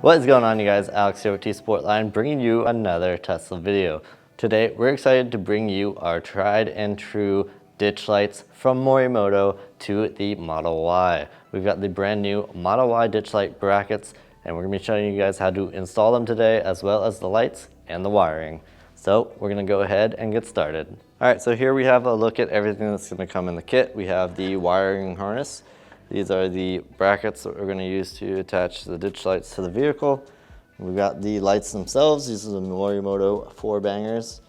What is going on, you guys? Alex here with T-Sportline, bringing you another Tesla video. Today, we're excited to bring you our tried and true ditch lights from Morimoto to the Model Y. We've got the brand new Model Y ditch light brackets, and we're gonna be showing you guys how to install them today, as well as the lights and the wiring. So we're gonna go ahead and get started. All right, so here we have a look at everything that's gonna come in the kit. We have the wiring harness. These are the brackets that we're going to use to attach the ditch lights to the vehicle. We've got the lights themselves. These are the Morimoto 4 bangers.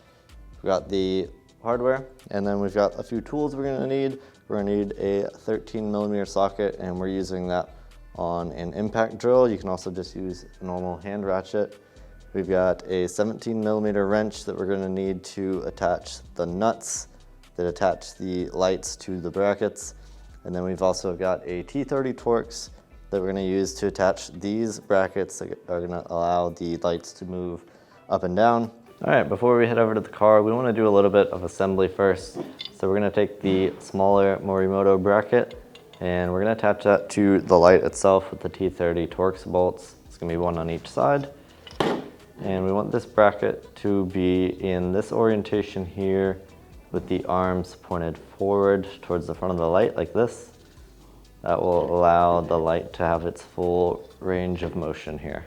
We've got the hardware, and then we've got a few tools we're going to need. We're going to need a 13mm socket, and we're using that on an impact drill. You can also just use a normal hand ratchet. We've got a 17mm wrench that we're going to need to attach the nuts that attach the lights to the brackets. And then we've also got a T30 Torx that we're going to use to attach these brackets that are going to allow the lights to move up and down. All right, before we head over to the car, we want to do a little bit of assembly first. So we're going to take the smaller Morimoto bracket and we're going to attach that to the light itself with the T30 Torx bolts. It's going to be one on each side. And we want this bracket to be in this orientation here, with the arms pointed forward towards the front of the light like this. That will allow the light to have its full range of motion here.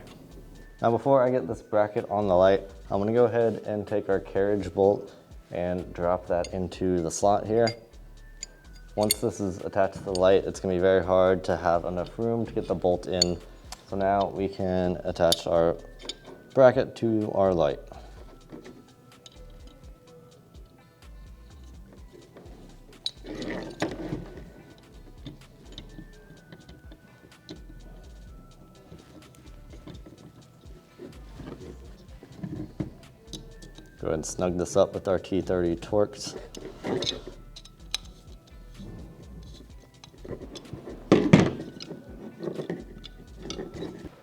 Now before I get this bracket on the light, I'm going to go ahead and take our carriage bolt and drop that into the slot here. Once this is attached to the light, it's going to be very hard to have enough room to get the bolt in. So now we can attach our bracket to our light. Go ahead and snug this up with our T30 Torx.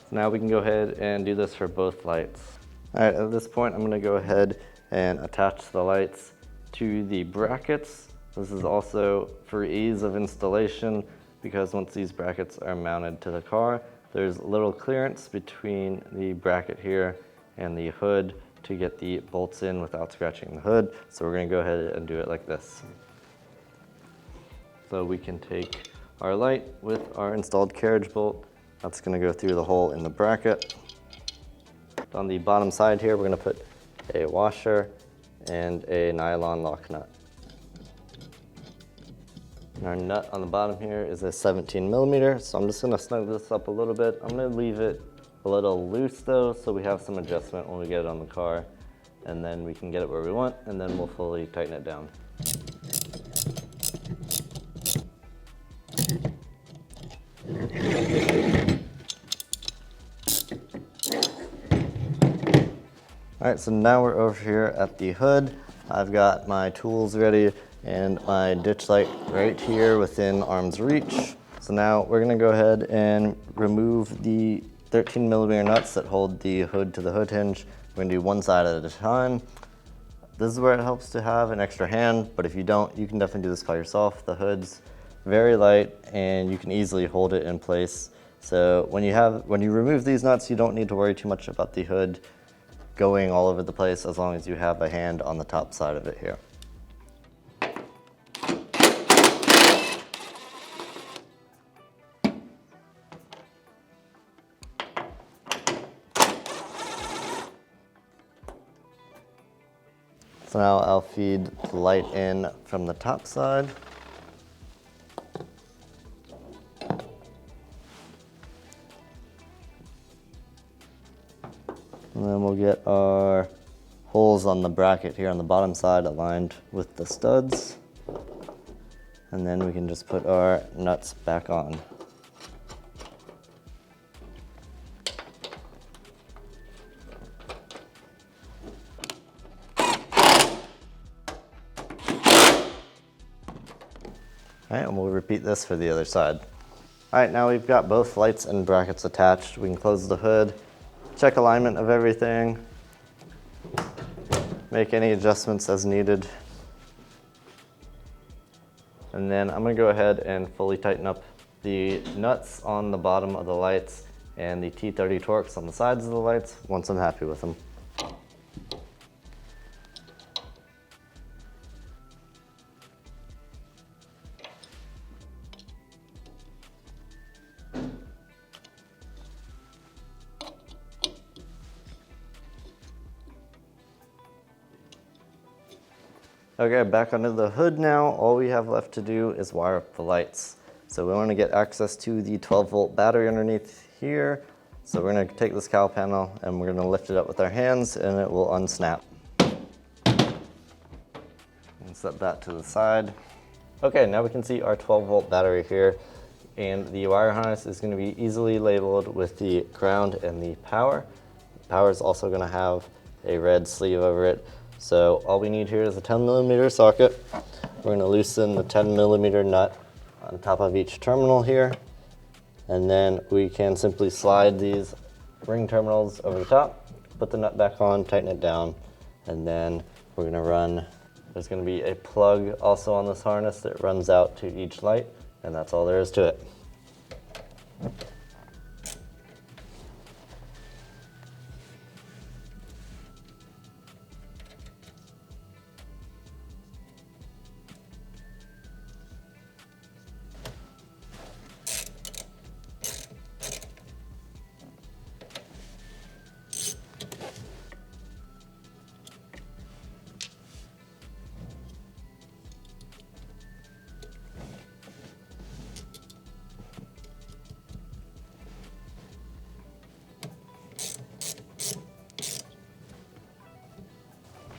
Now we can go ahead and do this for both lights. All right, at this point, I'm gonna go ahead and attach the lights to the brackets. This is also for ease of installation, because once these brackets are mounted to the car, there's little clearance between the bracket here and the hood to get the bolts in without scratching the hood. So we're gonna go ahead and do it like this. So we can take our light with our installed carriage bolt. That's gonna go through the hole in the bracket. On the bottom side here, we're gonna put a washer and a nylon lock nut. And our nut on the bottom here is a 17mm, so I'm just gonna snug this up a little bit. I'm gonna leave it a little loose though, so we have some adjustment when we get it on the car, and then we can get it where we want, and then we'll fully tighten it down. All right, so now we're over here at the hood. I've got my tools ready and my ditch light right here within arm's reach. So now we're gonna go ahead and remove the 13mm nuts that hold the hood to the hood hinge. We're gonna do one side at a time. This is where it helps to have an extra hand, but if you don't, you can definitely do this by yourself. The hood's very light and you can easily hold it in place. So when you remove these nuts, you don't need to worry too much about the hood going all over the place, as long as you have a hand on the top side of it here. So now I'll feed the light in from the top side. And then we'll get our holes on the bracket here on the bottom side aligned with the studs. And then we can just put our nuts back on. All right, and we'll repeat this for the other side. All right, now we've got both lights and brackets attached. We can close the hood, check alignment of everything, make any adjustments as needed. And then I'm gonna go ahead and fully tighten up the nuts on the bottom of the lights and the T30 Torx on the sides of the lights once I'm happy with them. Okay, back under the hood now. All we have left to do is wire up the lights. So we want to get access to the 12-volt battery underneath here. So we're going to take this cowl panel and we're going to lift it up with our hands and it will unsnap. And set that to the side. Okay, now we can see our 12-volt battery here, and the wire harness is going to be easily labeled with the ground and the power. The power is also going to have a red sleeve over it. So all we need here is a 10mm socket. We're going to loosen the 10mm nut on top of each terminal here, and then we can simply slide these ring terminals over the top, put the nut back on, tighten it down, and then we're going to run, there's going to be a plug also on this harness that runs out to each light, and that's all there is to it.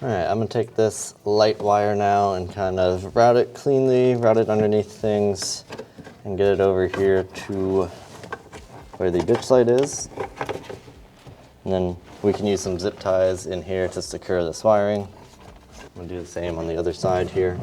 All right, I'm gonna take this light wire now and kind of route it cleanly, route it underneath things, and get it over here to where the ditch light is. And then we can use some zip ties in here to secure this wiring. I'm gonna do the same on the other side here.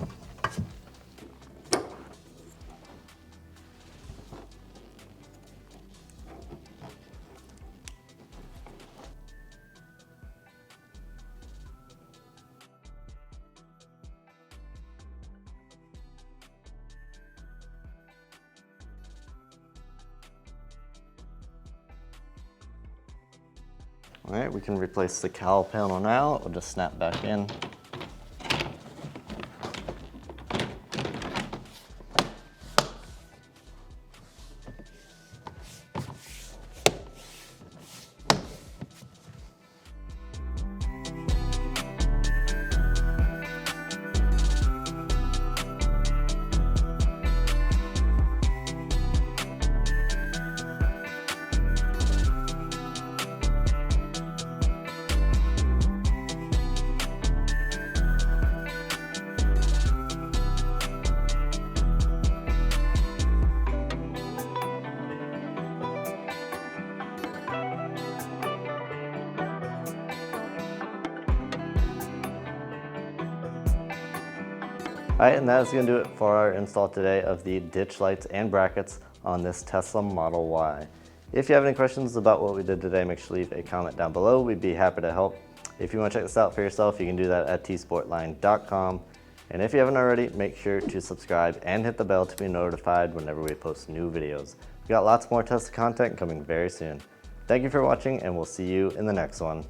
All right, we can replace the cowl panel now. It will just snap back in. All right, and that is going to do it for our install today of the ditch lights and brackets on this Tesla Model Y. If you have any questions about what we did today, make sure to leave a comment down below. We'd be happy to help. If you want to check this out for yourself, you can do that at tsportline.com. And if you haven't already, make sure to subscribe and hit the bell to be notified whenever we post new videos. We've got lots more Tesla content coming very soon. Thank you for watching, and we'll see you in the next one.